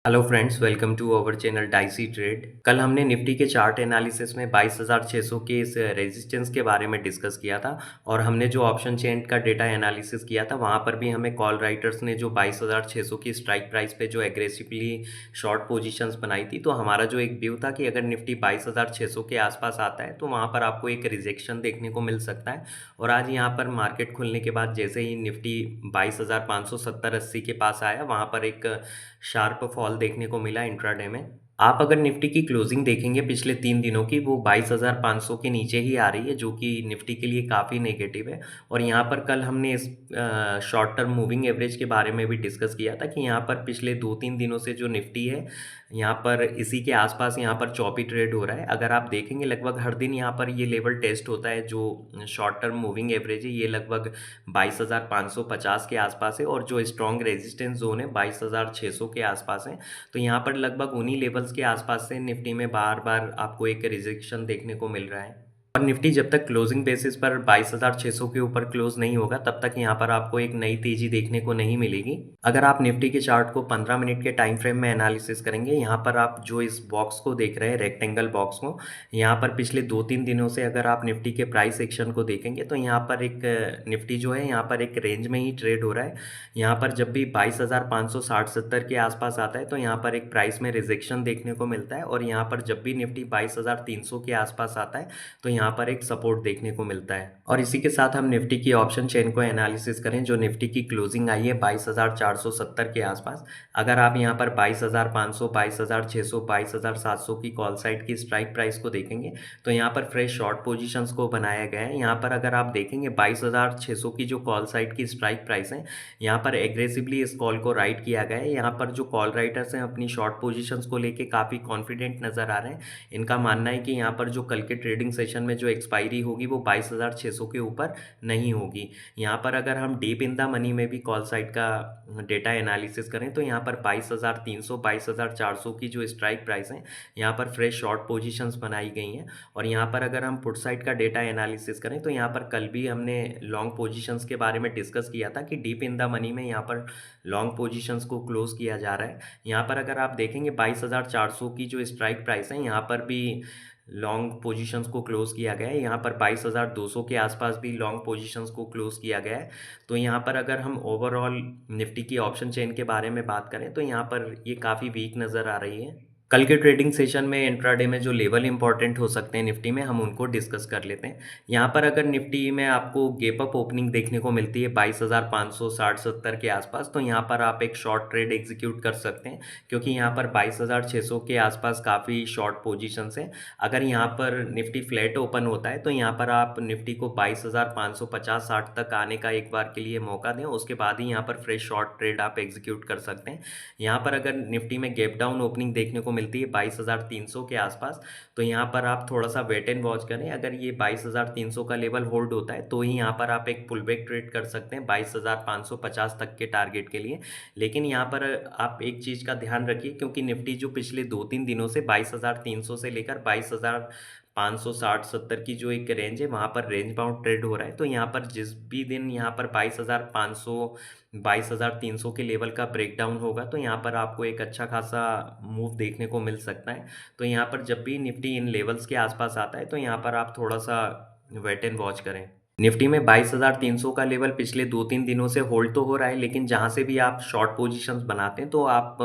Hello friends, welcome to our channel Dicey Trade. कल हमने Nifty के चार्ट एनालिसिस में 22,600 के इस रेजिस्टेंस के बारे में डिस्कस किया था। और हमने जो ऑप्शन चेन का डेटा एनालिसिस किया था वहाँ पर भी हमें कॉल राइटर्स ने जो 22,600 की स्ट्राइक प्राइस पे जो एग्रेसिवली शॉर्ट पोजीशंस बनाई थी, तो हमारा जो एक व्यू था कि अगर निफ्टी 22,600 के आसपास आता है तो वहाँ पर आपको एक रिजेक्शन देखने को मिल सकता है। और आज यहाँ पर मार्केट खुलने के बाद जैसे ही निफ्टी 22,570-80 के पास आया, वहाँ पर एक शार्प फॉल देखने को मिला इंट्राडे में। आप अगर निफ्टी की क्लोजिंग देखेंगे पिछले 3 दिनों की, वो 22,500 के नीचे ही आ रही है, जो कि निफ्टी के लिए काफ़ी नेगेटिव है। और यहाँ पर कल हमने इस शॉर्ट टर्म मूविंग एवरेज के बारे में भी डिस्कस किया था कि यहाँ पर पिछले 2-3 दिनों से जो निफ्टी है, यहाँ पर इसी के आसपास यहाँ पर चॉपी ट्रेड हो रहा है। अगर आप देखेंगे लगभग हर दिन यहाँ पर ये लेवल टेस्ट होता है, जो शॉर्ट टर्म मूविंग एवरेज है ये लगभग 22,550 के आसपास है, और जो स्ट्रॉन्ग रेजिस्टेंस जोन है 22,600 के आसपास है। तो यहाँ पर लगभग उन्हीं लेवल्स के आसपास से निफ्टी में बार बार आपको एक रिजेक्शन देखने को मिल रहा है। और निफ्टी जब तक क्लोजिंग बेसिस पर 22,600 के ऊपर क्लोज नहीं होगा, तब तक यहाँ पर आपको एक नई तेजी देखने को नहीं मिलेगी। अगर आप निफ्टी के चार्ट को 15 मिनट के टाइम फ्रेम में एनालिसिस करेंगे, यहाँ पर आप जो इस बॉक्स को देख रहे हैं, रेक्टेंगल बॉक्स को, यहाँ पर पिछले 2-3 दिनों से अगर आप निफ्टी के प्राइस एक्शन को देखेंगे तो यहाँ पर एक निफ्टी जो है यहाँ पर एक रेंज में ही ट्रेड हो रहा है। यहाँ पर जब भी 22,560-70 के आसपास आता है तो यहाँ पर एक प्राइस में रिजेक्शन देखने को मिलता है, और यहाँ पर जब भी निफ्टी 22,300 के आसपास आता है तो यहाँ पर एक सपोर्ट देखने को मिलता है। और इसी के साथ हम निफ्टी की ऑप्शन चेन को एनालिसिस करें, जो निफ्टी की क्लोजिंग आई है 22,470 के आसपास। अगर आप यहाँ पर 22,500, 22,600, 22,700 की कॉल साइड की स्ट्राइक प्राइस को देखेंगे तो यहाँ पर फ्रेश शॉर्ट पोजीशंस को बनाया गया है। यहाँ पर अगर आप देखेंगे 22,600 की जो कॉल साइड की स्ट्राइक प्राइस है, यहाँ पर एग्रेसिवली इस कॉल को राइट किया गया है। यहाँ पर जो कॉल राइटर्स हैं अपनी शॉर्ट पोजीशंस को लेके काफ़ी कॉन्फिडेंट नज़र आ रहे हैं। इनका मानना है कि यहाँ पर जो कल के ट्रेडिंग सेशन में जो एक्सपायरी होगी वो 22,600 के ऊपर नहीं होगी। यहाँ पर अगर हम डीप इन द मनी में भी कॉल साइड का डेटा एनालिसिस करें तो यहाँ पर 22,300, 22,400 की जो स्ट्राइक प्राइस है, यहाँ पर फ्रेश शॉर्ट पोजीशंस बनाई गई हैं। और यहाँ पर अगर हम पुट साइड का डेटा एनालिसिस करें तो यहाँ पर कल भी हमने लॉन्ग पोजीशंस के बारे में डिस्कस किया था कि डीप इन द मनी में यहाँ पर लॉन्ग पोजीशंस को क्लोज किया जा रहा है। यहाँ पर अगर आप देखेंगे 22,400 की जो स्ट्राइक प्राइस है, यहाँ पर भी लॉन्ग पोजीशंस को क्लोज किया गया है। यहाँ पर 22,200 के आसपास भी लॉन्ग पोजीशंस को क्लोज किया गया है। तो यहाँ पर अगर हम ओवरऑल निफ्टी की ऑप्शन चेन के बारे में बात करें तो यहाँ पर ये काफ़ी वीक नज़र आ रही है। कल के ट्रेडिंग सेशन में इंट्राडे में जो लेवल इंपॉर्टेंट हो सकते हैं निफ्टी में, हम उनको डिस्कस कर लेते हैं। यहाँ पर अगर निफ्टी में आपको गैप अप ओपनिंग देखने को मिलती है 22,560-70 के आसपास, तो यहाँ पर आप एक शॉर्ट ट्रेड एग्जीक्यूट कर सकते हैं, क्योंकि यहाँ पर 22,600 के आसपास काफ़ी शॉर्ट पोजीशंस हैं। अगर यहाँ पर निफ्टी फ्लैट ओपन होता है तो यहाँ पर आप निफ्टी को 22,550-60 तक आने का एक बार के लिए मौका दें, उसके बाद ही यहाँ पर फ्रेश शॉर्ट ट्रेड आप एग्जीक्यूट कर सकते हैं। यहाँ पर अगर निफ्टी में गैप डाउन ओपनिंग देखने को मिलती है 22,300 के आसपास, तो यहाँ पर आप थोड़ा सा वेट एंड वॉच करें। अगर ये 22,300 का लेवल होल्ड होता है तो ही यहाँ पर आप एक पुल बैक ट्रेड कर सकते हैं 22,550 तक के टारगेट के लिए। लेकिन यहाँ पर आप एक चीज़ का ध्यान रखिए, क्योंकि निफ्टी जो पिछले 2-3 दिनों से 22,300 से लेकर 22,560-70 की जो एक रेंज है, वहाँ पर रेंज बाउंड ट्रेड हो रहा है। तो यहाँ पर जिस भी दिन यहाँ पर 22,500, 22,300 के लेवल का ब्रेकडाउन होगा तो यहाँ पर आपको एक अच्छा खासा मूव देखने को मिल सकता है। तो यहाँ पर जब भी निफ्टी इन लेवल्स के आसपास आता है तो यहाँ पर आप थोड़ा सा वेट एंड वॉच करें। निफ्टी में 22,300 का लेवल पिछले 2-3 दिनों से होल्ड तो हो रहा है, लेकिन जहाँ से भी आप शॉर्ट पोजीशंस बनाते हैं तो आप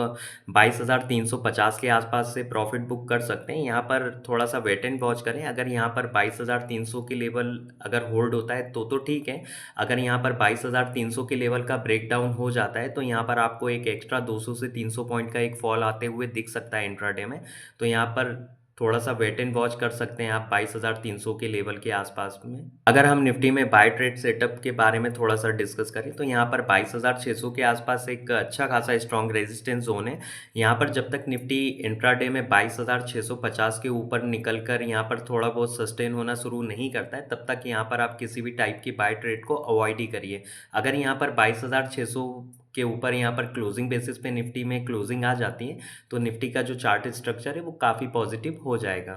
22,350 के आसपास से प्रॉफिट बुक कर सकते हैं। यहाँ पर थोड़ा सा वेट एंड वॉच करें। अगर यहाँ पर 22,300 के लेवल अगर होल्ड होता है तो ठीक है। अगर यहाँ पर 22,300 के लेवल का ब्रेकडाउन हो जाता है तो यहाँ पर आपको एक एक्स्ट्रा 200 से 300 पॉइंट का एक फॉल आते हुए दिख सकता है इंट्राडे में। तो यहाँ पर थोड़ा सा वेट एंड वॉच कर सकते हैं आप 22,300 के लेवल के आसपास में। अगर हम निफ्टी में बाय ट्रेड सेटअप के बारे में थोड़ा सा डिस्कस करें तो यहाँ पर 22,600 के आसपास एक अच्छा खासा स्ट्रॉन्ग रेजिस्टेंस जोन है। यहाँ पर जब तक निफ्टी इंट्राडे में 22,650 के ऊपर निकल कर यहाँ पर थोड़ा बहुत सस्टेन होना शुरू नहीं करता है, तब तक यहाँ पर आप किसी भी टाइप की बाय ट्रेड को अवॉइड ही करिए। अगर यहाँ पर 22,600 के ऊपर यहाँ पर क्लोजिंग बेसिस पे निफ्टी में क्लोजिंग आ जाती है तो निफ्टी का जो चार्ट स्ट्रक्चर है वो काफ़ी पॉजिटिव हो जाएगा।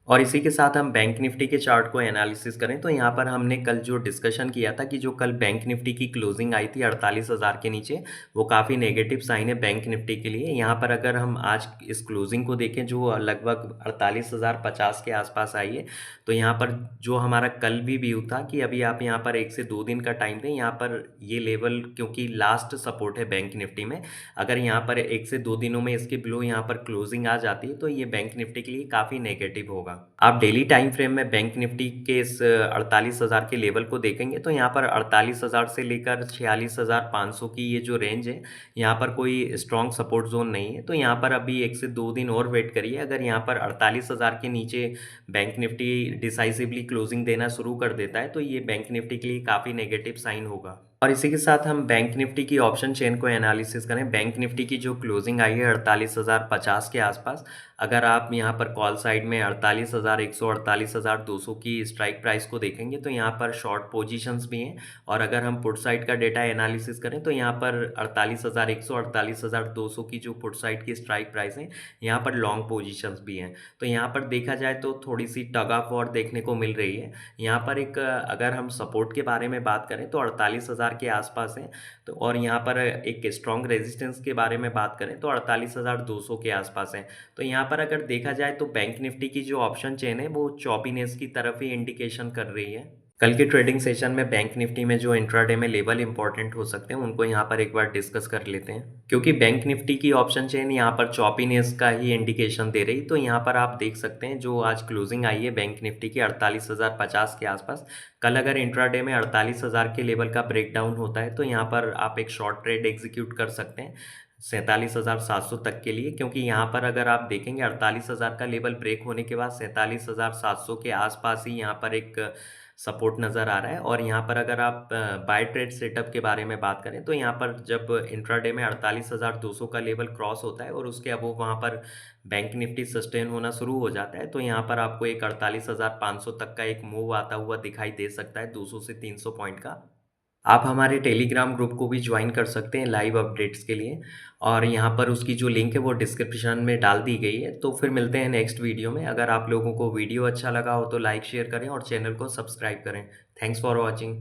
और इसी के साथ हम बैंक निफ्टी के चार्ट को एनालिसिस करें तो यहाँ पर हमने कल जो डिस्कशन किया था कि जो कल बैंक निफ्टी की क्लोजिंग आई थी 48,000 के नीचे, वो काफ़ी नेगेटिव साइन है बैंक निफ्टी के लिए। यहाँ पर अगर हम आज इस क्लोजिंग को देखें जो लगभग 48,050 के आसपास आई है, तो यहाँ पर जो हमारा कल भी व्यू था कि अभी आप यहाँ पर 1 से 2 दिन का टाइम दें, यहाँ पर ये लेवल क्योंकि लास्ट सपोर्ट है बैंक निफ्टी में, अगर यहाँ पर 1 से 2 दिनों में इसके बिलो यहाँ पर क्लोजिंग आ जाती है तो ये बैंक निफ्टी के लिए काफ़ी नेगेटिव होगा। आप डेली टाइम फ्रेम में बैंक निफ्टी के इस 48,000 के लेवल को देखेंगे तो यहाँ पर 48,000 से लेकर 46,500 की ये जो रेंज है, यहाँ पर कोई स्ट्रॉन्ग सपोर्ट जोन नहीं है। तो यहाँ पर अभी 1 से 2 दिन और वेट करिए। अगर यहाँ पर 48,000 के नीचे बैंक निफ्टी डिसाइसिवली क्लोजिंग देना शुरू कर देता है तो ये बैंक निफ्टी के लिए काफ़ी नेगेटिव साइन होगा। और इसी के साथ हम बैंक निफ्टी की ऑप्शन चेन को एनालिसिस करें। बैंक निफ्टी की जो क्लोजिंग आई है 48,050 के आसपास, अगर आप यहाँ पर कॉल साइड में 48,100 48,200 की स्ट्राइक प्राइस को देखेंगे तो यहाँ पर शॉर्ट पोजीशंस भी हैं। और अगर हम पुट साइड का डेटा एनालिसिस करें तो यहाँ पर 48,100 48,200 की जो पुट साइड की स्ट्राइक प्राइस है, यहाँ पर लॉन्ग पोजीशंस भी हैं। तो यहाँ पर देखा जाए तो थोड़ी सी टग ऑफ वॉर देखने को मिल रही है। यहाँ पर एक अगर हम सपोर्ट के बारे में बात करें तो 48,000 के आसपास है। तो और यहाँ पर एक स्ट्रॉन्ग रेजिस्टेंस के बारे में बात करें तो 48,200 के आसपास है। तो यहाँ पर अगर देखा जाए तो बैंक निफ्टी की जो ऑप्शन चेन है वो चॉपीनेस की तरफ ही इंडिकेशन कर रही है। कल के ट्रेडिंग सेशन में बैंक निफ्टी में जो इंट्राडे में लेवल इंपॉर्टेंट हो सकते हैं उनको यहाँ पर एक बार डिस्कस कर लेते हैं। क्योंकि बैंक निफ्टी की ऑप्शन चेन यहाँ पर चॉपीनेस का ही इंडिकेशन दे रही, तो यहाँ पर आप देख सकते हैं जो आज क्लोजिंग आई है बैंक निफ्टी की 48,050 के आसपास। कल अगर इंट्राडे में 48,000 के लेवल का ब्रेकडाउन होता है तो यहाँ पर आप एक शॉर्ट ट्रेड एग्जीक्यूट कर सकते हैं 47,700 तक के लिए। क्योंकि यहाँ पर अगर आप देखेंगे 48,000 का लेवल ब्रेक होने के बाद 47,700 के आसपास ही यहाँ पर एक सपोर्ट नज़र आ रहा है। और यहाँ पर अगर आप बाय ट्रेड सेटअप के बारे में बात करें तो यहाँ पर जब इंट्राडे में 48,200 का लेवल क्रॉस होता है और उसके अबव वहाँ पर बैंक निफ्टी सस्टेन होना शुरू हो जाता है तो यहाँ पर आपको एक 48,500 तक का एक मूव आता हुआ दिखाई दे सकता है 200 से 300 पॉइंट का। आप हमारे टेलीग्राम ग्रुप को भी ज्वाइन कर सकते हैं लाइव अपडेट्स के लिए, और यहाँ पर उसकी जो लिंक है वो डिस्क्रिप्शन में डाल दी गई है। तो फिर मिलते हैं नेक्स्ट वीडियो में। अगर आप लोगों को वीडियो अच्छा लगा हो तो लाइक शेयर करें और चैनल को सब्सक्राइब करें। Thanks for watching.